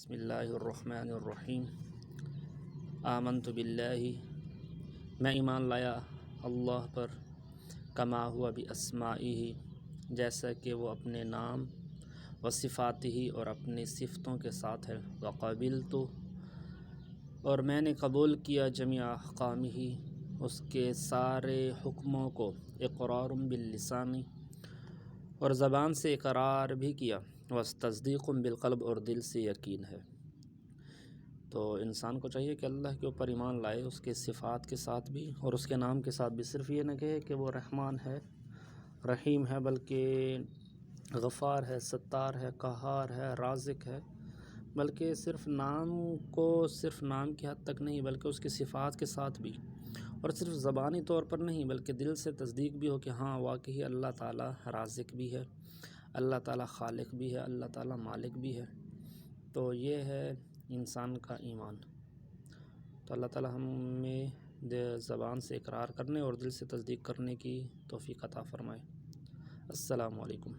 بسم اللہ الرحمن الرحیم۔ آمنت باللہ، میں ایمان لایا اللہ پر، کما ہوا باسمائہ، جیسا کہ وہ اپنے نام، و صفاتہ اور اپنی صفتوں کے ساتھ ہے، وقبلت اور میں نے قبول کیا جمیع احکامہ، اس کے سارے حکموں کو، اقرار باللسان اور زبان سے اقرار بھی کیا، وتصدیق بالقلب اور دل سے یقین ہے۔ تو انسان کو چاہیے کہ اللہ کے اوپر ایمان لائے، اس کے صفات کے ساتھ بھی اور اس کے نام کے ساتھ بھی۔ صرف یہ نہ کہے کہ وہ رحمان ہے، رحیم ہے، بلکہ غفار ہے، ستار ہے، قہار ہے، رازق ہے، بلکہ صرف نام کو صرف نام کی حد تک نہیں بلکہ اس کی صفات کے ساتھ بھی، اور صرف زبانی طور پر نہیں بلکہ دل سے تصدیق بھی ہو کہ ہاں واقعی اللہ تعالیٰ رازق بھی ہے، اللہ تعالیٰ خالق بھی ہے، اللہ تعالیٰ مالک بھی ہے۔ تو یہ ہے انسان کا ایمان۔ تو اللہ تعالیٰ ہمیں زبان سے اقرار کرنے اور دل سے تصدیق کرنے کی توفیق عطا فرمائے۔ السلام علیکم۔